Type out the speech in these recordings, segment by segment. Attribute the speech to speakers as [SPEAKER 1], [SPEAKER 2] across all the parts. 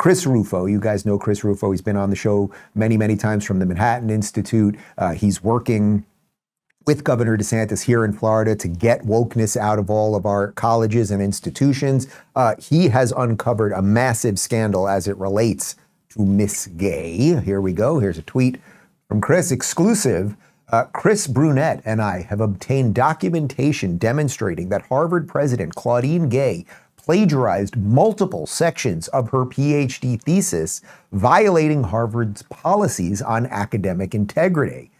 [SPEAKER 1] Chris Rufo. You guys know Chris Rufo. He's been on the show many, many times from the Manhattan Institute. He's working with Governor DeSantis here in Florida to get wokeness out of all of our colleges and institutions. He has uncovered a massive scandal as it relates to Miss Gay. Here we go. Here's a tweet from Chris. Exclusive. Chris Brunette and I have obtained documentation demonstrating that Harvard president Claudine Gay plagiarized multiple sections of her PhD thesis, violating Harvard's policies on academic integrity.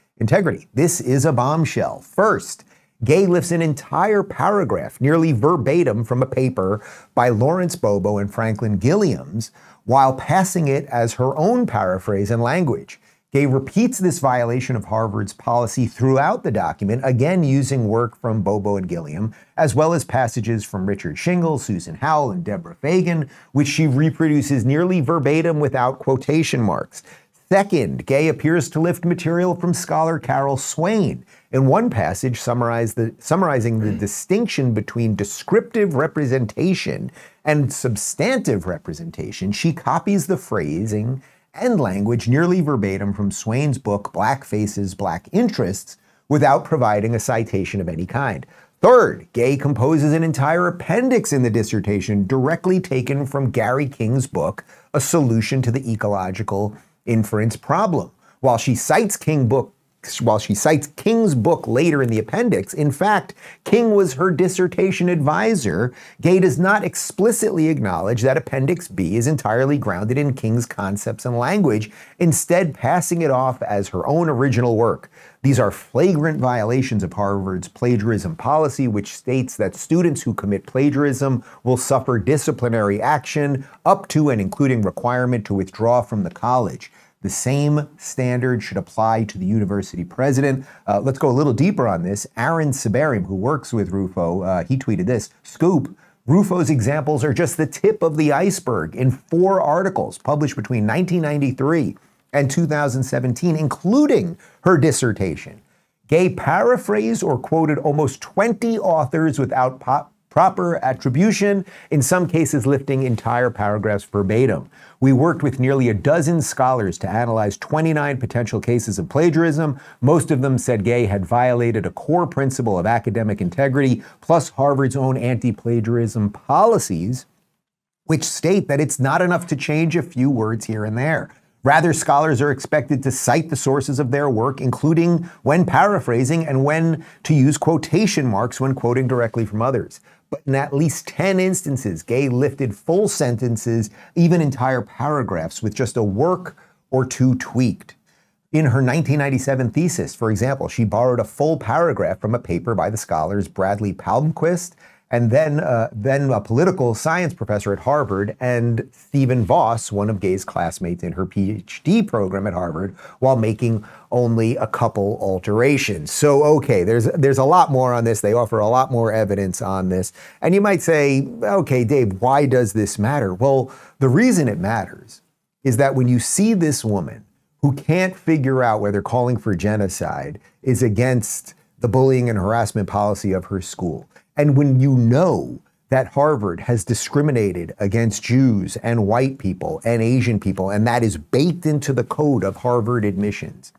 [SPEAKER 1] This is a bombshell. First, Gay lifts an entire paragraph, nearly verbatim, from a paper by Lawrence Bobo and Franklin Gilliams, while passing it as her own paraphrase and language. Gay repeats this violation of Harvard's policy throughout the document, again using work from Bobo and Gilliam, as well as passages from Richard Shingle, Susan Howell, and Deborah Fagan, which she reproduces nearly verbatim without quotation marks. Second, Gay appears to lift material from scholar Carol Swain. In one passage summarizing the distinction between descriptive representation and substantive representation, she copies the phrasing and language nearly verbatim from Swain's book, Black Faces, Black Interests, without providing a citation of any kind. Third, Gay composes an entire appendix in the dissertation directly taken from Gary King's book, A Solution to the Ecological Inference Problem. While she cites King's book later in the appendix, in fact, King was her dissertation advisor. Gay does not explicitly acknowledge that Appendix B is entirely grounded in King's concepts and language, instead passing it off as her own original work. These are flagrant violations of Harvard's plagiarism policy, which states that students who commit plagiarism will suffer disciplinary action up to and including requirement to withdraw from the college. The same standard should apply to the university president. Let's go a little deeper on this. Aaron Sibarium, who works with Rufo, he tweeted this: Scoop, Rufo's examples are just the tip of the iceberg in 4 articles published between 1993 and 2017, including her dissertation. Gay paraphrased or quoted almost 20 authors without proper attribution, in some cases lifting entire paragraphs verbatim. We worked with nearly a dozen scholars to analyze 29 potential cases of plagiarism. Most of them said Gay had violated a core principle of academic integrity, plus Harvard's own anti-plagiarism policies, which state that it's not enough to change a few words here and there. Rather, scholars are expected to cite the sources of their work, including when paraphrasing and when to use quotation marks when quoting directly from others. But in at least 10 instances, Gay lifted full sentences, even entire paragraphs, with just a work or two tweaked. In her 1997 thesis, for example, she borrowed a full paragraph from a paper by the scholars Bradley Palmquist and then a political science professor at Harvard, and Stephen Voss, one of Gay's classmates in her PhD program at Harvard, while making only a couple alterations. So, okay, there's a lot more on this. They offer a lot more evidence on this. And you might say, okay, Dave, why does this matter? Well, the reason it matters is that when you see this woman who can't figure out whether calling for genocide is against the bullying and harassment policy of her school, and when you know that Harvard has discriminated against Jews and white people and Asian people, and that is baked into the code of Harvard admissions,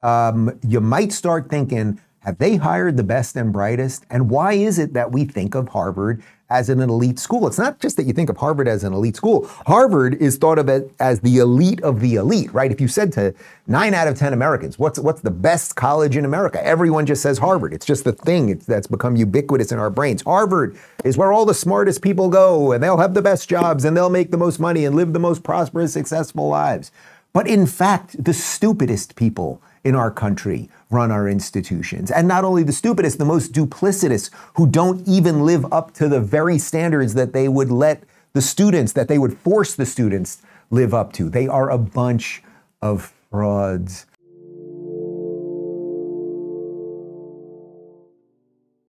[SPEAKER 1] you might start thinking, have they hired the best and brightest? And why is it that we think of Harvard as an elite school? It's not just that you think of Harvard as an elite school. Harvard is thought of as the elite of the elite, right? If you said to 9 out of 10 Americans, what's the best college in America? Everyone just says Harvard. It's just the thing that's become ubiquitous in our brains. Harvard is where all the smartest people go, and they'll have the best jobs, and they'll make the most money and live the most prosperous, successful lives. But in fact, the stupidest people in our country run our institutions. And not only the stupidest, the most duplicitous, who don't even live up to the very standards that they would let the students, that they would force the students live up to. They are a bunch of frauds.